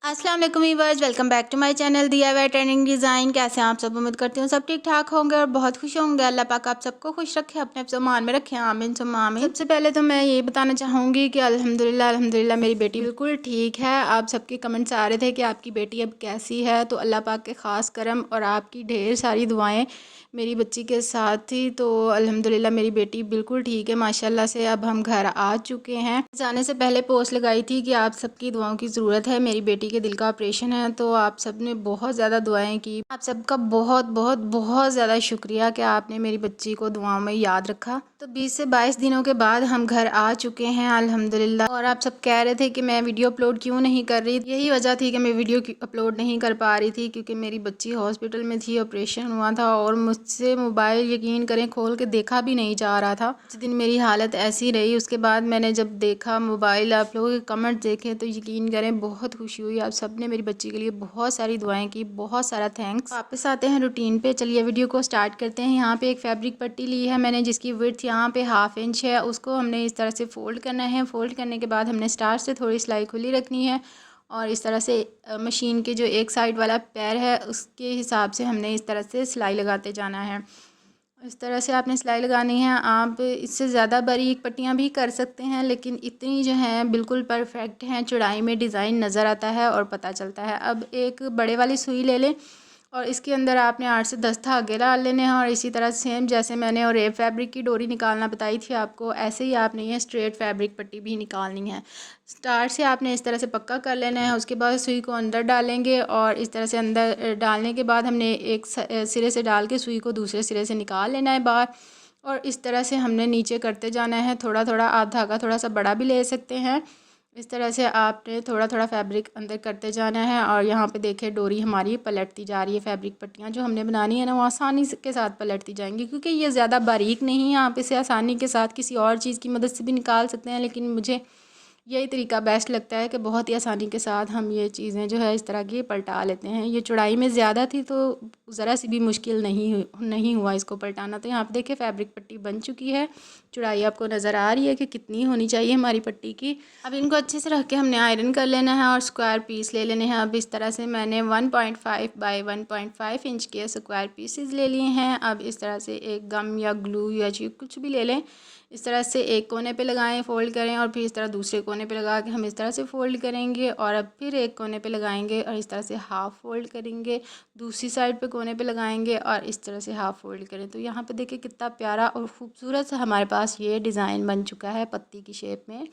अस्सलाम वालेकुम viewers, welcome back to my channel DIY trending design. कैसे हैं आप सब? उम्मीद करती हूँ सब ठीक ठाक होंगे और बहुत खुश होंगे। अल्लाह पाक आप सबको खुश रखे, अपने मान में रखें, आमीन सुम्मा आमीन। सबसे पहले तो मैं ये बताना चाहूँगी कि अल्हम्दुलिल्लाह मेरी बेटी बिल्कुल ठीक है। आप सबके कमेंट्स आ रहे थे कि आपकी बेटी अब कैसी है, तो अल्लाह पाक के ख़ास करम और आपकी ढेर सारी दुआएँ मेरी बच्ची के साथ थी। तो अल्हम्दुलिल्लाह मेरी बेटी बिल्कुल ठीक है माशाल्लाह से। अब हम घर आ चुके हैं। जाने से पहले पोस्ट लगाई थी कि आप सबकी दुआओं की ज़रूरत है, मेरी बेटी के दिल का ऑपरेशन है। तो आप सब ने बहुत ज़्यादा दुआएं की। आप सबका बहुत बहुत बहुत ज़्यादा शुक्रिया कि आपने मेरी बच्ची को दुआओं में याद रखा। तो 20 से 22 दिनों के बाद हम घर आ चुके हैं अल्हम्दुलिल्लाह। और आप सब कह रहे थे कि मैं वीडियो अपलोड क्यों नहीं कर रही, यही वजह थी कि मैं वीडियो अपलोड नहीं कर पा रही थी क्योंकि मेरी बच्ची हॉस्पिटल में थी, ऑपरेशन हुआ था और मुझसे मोबाइल यकीन करें खोल के देखा भी नहीं जा रहा था। कुछ दिन मेरी हालत ऐसी रही। उसके बाद मैंने जब देखा मोबाइल, आप लोगों के कमेंट देखे तो यकीन करें बहुत खुशी हुई। आप सब ने मेरी बच्ची के लिए बहुत सारी दुआएं की, बहुत सारा थैंक्स। वापस आते हैं रूटीन पे, चलिए वीडियो को स्टार्ट करते हैं। यहाँ पे एक फैब्रिक पट्टी ली है मैंने जिसकी विड्थ यहाँ पे 1/2 इंच है। उसको हमने इस तरह से फ़ोल्ड करना है। फ़ोल्ड करने के बाद हमने स्टार्ट से थोड़ी सिलाई खुली रखनी है और इस तरह से मशीन के जो एक साइड वाला पैर है उसके हिसाब से हमने इस तरह से सिलाई लगाते जाना है। इस तरह से आपने सिलाई लगानी है। आप इससे ज़्यादा बारीक पट्टियाँ भी कर सकते हैं, लेकिन इतनी जो हैं बिल्कुल परफेक्ट हैं, चौड़ाई में डिज़ाइन नज़र आता है और पता चलता है। अब एक बड़े वाली सुई ले लें और इसके अंदर आपने 8 से 10 धागे डाल लेने हैं और इसी तरह सेम जैसे मैंने और रेप फैब्रिक की डोरी निकालना बताई थी आपको, ऐसे ही आपने ये स्ट्रेट फैब्रिक पट्टी भी निकालनी है। स्टार्ट से आपने इस तरह से पक्का कर लेना है। उसके बाद सुई को अंदर डालेंगे और इस तरह से अंदर डालने के बाद हमने एक सिरे से डाल के सुई को दूसरे सिरे से निकाल लेना है बाहर और इस तरह से हमने नीचे करते जाना है। थोड़ा थोड़ा आप धागा थोड़ा सा बड़ा भी ले सकते हैं। इस तरह से आपने थोड़ा थोड़ा फैब्रिक अंदर करते जाना है और यहाँ पे देखिए डोरी हमारी पलटती जा रही है। फैब्रिक पट्टियाँ जो हमने बनानी है ना वो आसानी के साथ पलटती जाएंगी क्योंकि ये ज़्यादा बारीक नहीं है। आप इसे आसानी के साथ किसी और चीज़ की मदद से भी निकाल सकते हैं, लेकिन मुझे यही तरीका बेस्ट लगता है कि बहुत ही आसानी के साथ हम ये चीज़ें जो है इस तरह की पलटा लेते हैं। ये चौड़ाई में ज़्यादा थी तो ज़रा सी भी मुश्किल नहीं हुआ इसको पलटाना। तो यहाँ पे देखिए फैब्रिक पट्टी बन चुकी है। चौड़ाई आपको नज़र आ रही है कि कितनी होनी चाहिए हमारी पट्टी की। अब इनको अच्छे से रख के हमने आयरन कर लेना है और स्क्वायर पीस ले लेने हैं। अब इस तरह से मैंने 1.5 बाई 1.5 इंच के स्क्वायर पीसेस ले लिए हैं। अब इस तरह से एक गम या ग्लू या चीज कुछ भी ले लें। इस तरह से एक कोने पे लगाएं, फ़ोल्ड करें और फिर इस तरह दूसरे कोने पे लगा के हम इस तरह से फ़ोल्ड करेंगे और अब फिर एक कोने पे लगाएंगे और इस तरह से हाफ़ फ़ोल्ड करेंगे। दूसरी साइड पे कोने पे लगाएंगे और इस तरह से हाफ़ फ़ोल्ड करें। तो यहाँ पे देखिए कितना प्यारा और ख़ूबसूरत सा हमारे पास ये डिज़ाइन बन चुका है पत्ती की शेप में।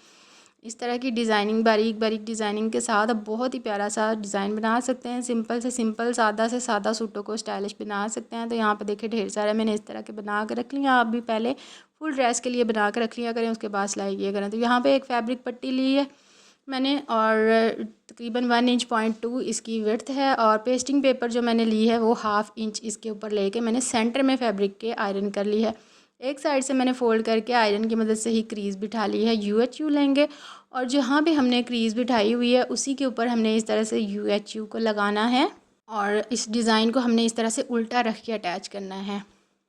इस तरह की डिज़ाइनिंग बारीक बारीक डिज़ाइनिंग के साथ अब बहुत ही प्यारा सा डिज़ाइन बना सकते हैं। सिंपल से सिंपल, सादा से सादा सूटों को स्टाइलिश बना सकते हैं। तो यहाँ पे देखिए ढेर सारे मैंने इस तरह के बना के रख लिया। आप भी पहले फुल ड्रेस के लिए बना के रख लिया करें, उसके बाद सिलाई किया करें। तो यहाँ पे एक फैब्रिक पट्टी ली है मैंने और तकरीबन 1 इंच 0.2 इसकी विड्थ है और पेस्टिंग पेपर जो मैंने ली है वो 1/2 इंच इसके ऊपर लेके मैंने सेंटर में फैब्रिक के आयरन कर ली है। एक साइड से मैंने फ़ोल्ड करके आयरन की मदद से ही क्रीज़ बिठा ली है। UHU लेंगे और जहाँ भी हमने क्रीज़ बिठाई हुई है उसी के ऊपर हमने इस तरह से UHU को लगाना है और इस डिज़ाइन को हमने इस तरह से उल्टा रख के अटैच करना है।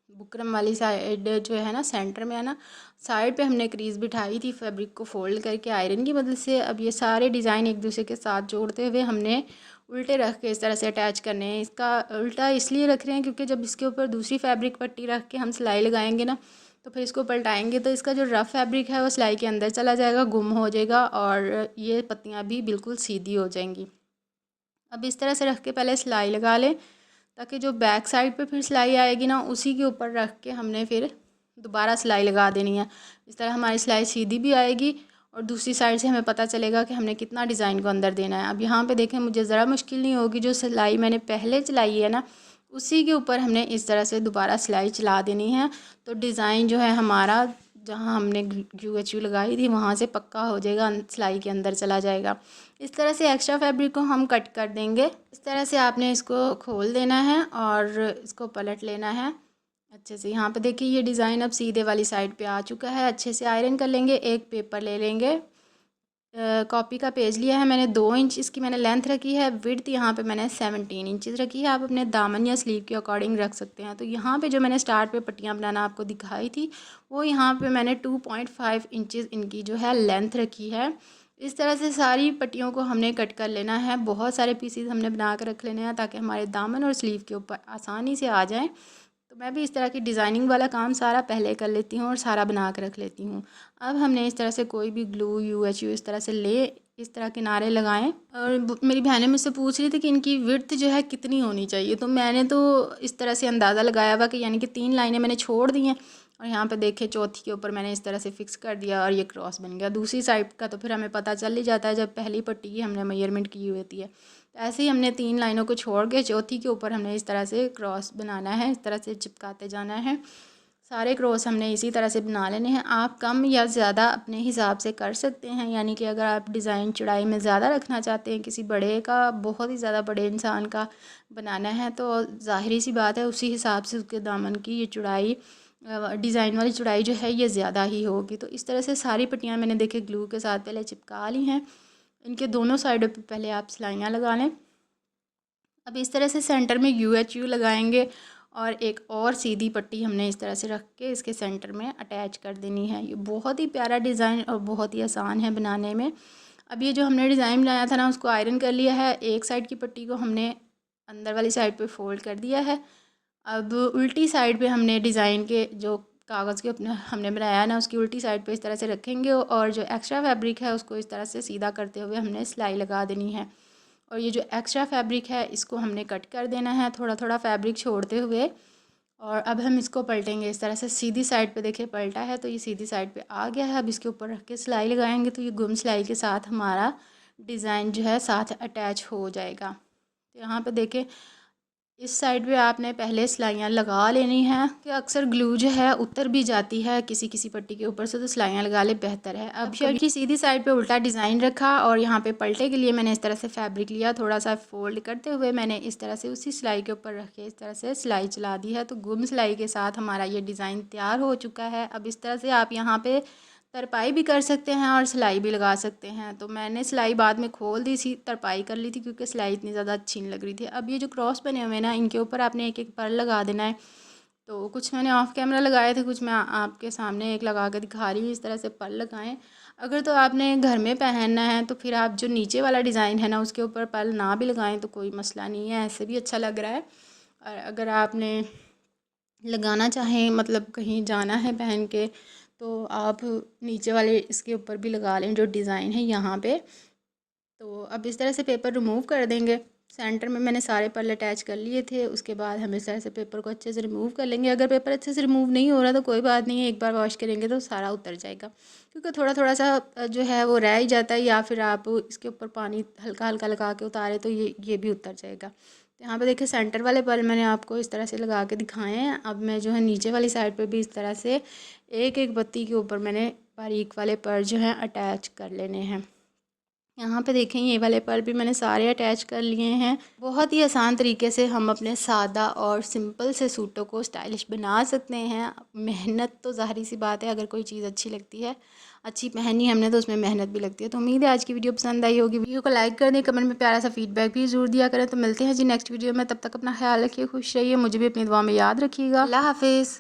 बुकरम वाली साइड जो है ना, सेंटर में है ना, साइड पे हमने क्रीज़ बिठाई थी फैब्रिक को फ़ोल्ड करके आयरन की मदद से। अब ये सारे डिज़ाइन एक दूसरे के साथ जोड़ते हुए हमने उल्टे रख के इस तरह से अटैच करने हैं। इसका उल्टा इसलिए रख रहे हैं क्योंकि जब इसके ऊपर दूसरी फैब्रिक पट्टी रख के हम सिलाई लगाएंगे ना तो फिर इसको पलटाएंगे तो इसका जो रफ़ फैब्रिक है वो सिलाई के अंदर चला जाएगा, गुम हो जाएगा और ये पत्तियाँ भी बिल्कुल सीधी हो जाएंगी। अब इस तरह से रख के पहले सिलाई लगा लें ताकि जो बैक साइड पे फिर सिलाई आएगी ना उसी के ऊपर रख के हमने फिर दोबारा सिलाई लगा देनी है। इस तरह हमारी सिलाई सीधी भी आएगी और दूसरी साइड से हमें पता चलेगा कि हमने कितना डिज़ाइन को अंदर देना है। अब यहाँ पे देखें मुझे ज़रा मुश्किल नहीं होगी, जो सिलाई मैंने पहले चलाई है ना उसी के ऊपर हमने इस तरह से दोबारा सिलाई चला देनी है। तो डिज़ाइन जो है हमारा जहाँ हमने UHU लगाई थी वहाँ से पक्का हो जाएगा, सिलाई के अंदर चला जाएगा। इस तरह से एक्स्ट्रा फैब्रिक को हम कट कर देंगे। इस तरह से आपने इसको खोल देना है और इसको पलट लेना है अच्छे से। यहाँ पे देखिए ये डिज़ाइन अब सीधे वाली साइड पे आ चुका है। अच्छे से आयरन कर लेंगे। एक पेपर ले लेंगे, कॉपी का पेज लिया है मैंने, 2 इंच इसकी मैंने लेंथ रखी है। विड्थ यहाँ पे मैंने 17 इंचज़ रखी है। आप अपने दामन या स्लीव के अकॉर्डिंग रख सकते हैं। तो यहाँ पे जो मैंने स्टार्ट पे पट्टियाँ बनाना आपको दिखाई थी वो यहाँ पे मैंने 2.5 इंचज़ इनकी जो है लेंथ रखी है। इस तरह से सारी पट्टियों को हमने कट कर लेना है। बहुत सारे पीसीज हमने बना कर रख लेने हैं ताकि हमारे दामन और स्लीव के ऊपर आसानी से आ जाएं। तो मैं भी इस तरह की डिज़ाइनिंग वाला काम सारा पहले कर लेती हूँ और सारा बना कर रख लेती हूँ। अब हमने इस तरह से कोई भी ग्लू UHU इस तरह से ले, इस तरह किनारे लगाएं। और मेरी बहनें मुझसे पूछ रही थी कि इनकी विड्थ जो है कितनी होनी चाहिए, तो मैंने तो इस तरह से अंदाज़ा लगाया हुआ कि यानी कि 3 लाइनें मैंने छोड़ दी हैं और यहाँ पे देखें चौथी के ऊपर मैंने इस तरह से फिक्स कर दिया और ये क्रॉस बन गया। दूसरी साइड का तो फिर हमें पता चल ही जाता है जब पहली पट्टी की हमने मेजरमेंट की हुई होती है। तो ऐसे ही हमने 3 लाइनों को छोड़ के चौथी के ऊपर हमने इस तरह से क्रॉस बनाना है, इस तरह से चिपकाते जाना है। सारे क्रॉस हमने इसी तरह से बना लेने हैं। आप कम या ज़्यादा अपने हिसाब से कर सकते हैं, यानी कि अगर आप डिज़ाइन चौड़ाई में ज़्यादा रखना चाहते हैं, किसी बड़े का, बहुत ही ज़्यादा बड़े इंसान का बनाना है, तो ज़ाहिरी सी बात है उसी हिसाब से उसके दामन की ये चौड़ाई, डिज़ाइन वाली चौड़ाई जो है ये ज़्यादा ही होगी। तो इस तरह से सारी पट्टियाँ मैंने देखे ग्लू के साथ पहले चिपका ली हैं। इनके दोनों साइडों पे पहले आप सिलाइयाँ लगा लें। अब इस तरह से सेंटर में UHU लगाएंगे और एक और सीधी पट्टी हमने इस तरह से रख के इसके सेंटर में अटैच कर देनी है। ये बहुत ही प्यारा डिज़ाइन और बहुत ही आसान है बनाने में। अब ये जो हमने डिज़ाइन बनाया था ना, उसको आयरन कर लिया है। एक साइड की पट्टी को हमने अंदर वाली साइड पे फोल्ड कर दिया है। अब उल्टी साइड पे हमने डिज़ाइन के जो कागज़ के अपने हमने बनाया है ना, उसकी उल्टी साइड पे इस तरह से रखेंगे और जो एक्स्ट्रा फैब्रिक है उसको इस तरह से सीधा करते हुए हमने सिलाई लगा देनी है। और ये जो एक्स्ट्रा फैब्रिक है इसको हमने कट कर देना है थोड़ा थोड़ा फैब्रिक छोड़ते हुए। और अब हम इसको पलटेंगे इस तरह से। सीधी साइड पे देखिए पलटा है तो ये सीधी साइड पे आ गया है। अब इसके ऊपर रख के सिलाई लगाएंगे तो ये गुम सिलाई के साथ हमारा डिज़ाइन जो है साथ अटैच हो जाएगा। तो यहाँ पे देखें इस साइड पे आपने पहले सिलाइयाँ लगा लेनी है कि अक्सर ग्लू जो है उतर भी जाती है किसी किसी पट्टी के ऊपर से, तो सिलाइयाँ लगा ले बेहतर है। अब शर्ट की सीधी साइड पे उल्टा डिज़ाइन रखा और यहाँ पे पलटे के लिए मैंने इस तरह से फैब्रिक लिया, थोड़ा सा फोल्ड करते हुए मैंने इस तरह से उसी सिलाई के ऊपर रख के इस तरह से सिलाई चला दी है। तो गुम सिलाई के साथ हमारा ये डिज़ाइन तैयार हो चुका है। अब इस तरह से आप यहाँ पे तरपाई भी कर सकते हैं और सिलाई भी लगा सकते हैं। तो मैंने सिलाई बाद में खोल दी थी, तरपाई कर ली थी क्योंकि सिलाई इतनी ज़्यादा अच्छी नहीं लग रही थी। अब ये जो क्रॉस बने हुए ना, इनके ऊपर आपने एक एक पर्ल लगा देना है। तो कुछ मैंने ऑफ कैमरा लगाए थे, कुछ मैं आपके सामने एक लगा कर दिखा रही हूँ। इस तरह से पर्ल लगाएं। अगर तो आपने घर में पहनना है तो फिर आप जो नीचे वाला डिज़ाइन है ना उसके ऊपर पर्ल ना भी लगाएं तो कोई मसला नहीं है, ऐसे भी अच्छा लग रहा है। और अगर आपने लगाना चाहें, मतलब कहीं जाना है पहन के, तो आप नीचे वाले इसके ऊपर भी लगा लें जो डिज़ाइन है यहाँ पे। तो अब इस तरह से पेपर रिमूव कर देंगे। सेंटर में मैंने सारे पर्ल अटैच कर लिए थे। उसके बाद हम इस तरह से पेपर को अच्छे से रिमूव कर लेंगे। अगर पेपर अच्छे से रिमूव नहीं हो रहा तो कोई बात नहीं है, एक बार वॉश करेंगे तो सारा उतर जाएगा, क्योंकि थोड़ा थोड़ा सा जो है वो रह ही जाता है, या फिर आप इसके ऊपर पानी हल्का हल्का लगा के उतारे तो ये भी उतर जाएगा। तो यहाँ पे देखिए सेंटर वाले पर्ल मैंने आपको इस तरह से लगा के दिखाए हैं। अब मैं जो है नीचे वाली साइड पे भी इस तरह से एक एक बत्ती के ऊपर मैंने बारीक वाले पर्ल जो हैं अटैच कर लेने हैं। यहाँ पे देखें ये वाले पर्ल भी मैंने सारे अटैच कर लिए हैं। बहुत ही आसान तरीके से हम अपने सादा और सिंपल से सूटों को स्टाइलिश बना सकते हैं। मेहनत तो ज़ाहिर सी बात है, अगर कोई चीज़ अच्छी लगती है, अच्छी पहनी हमने तो उसमें मेहनत भी लगती है। तो उम्मीद है आज की वीडियो पसंद आई होगी। वीडियो को लाइक कर दें, कमेंट में प्यारा सा फीडबैक भी ज़रूर दिया करें। तो मिलते हैं जी नेक्स्ट वीडियो में, तब तक अपना ख्याल रखिए, खुश रहिए, मुझे भी अपनी दुआ में याद रखिएगा। अल्लाह हाफिज़।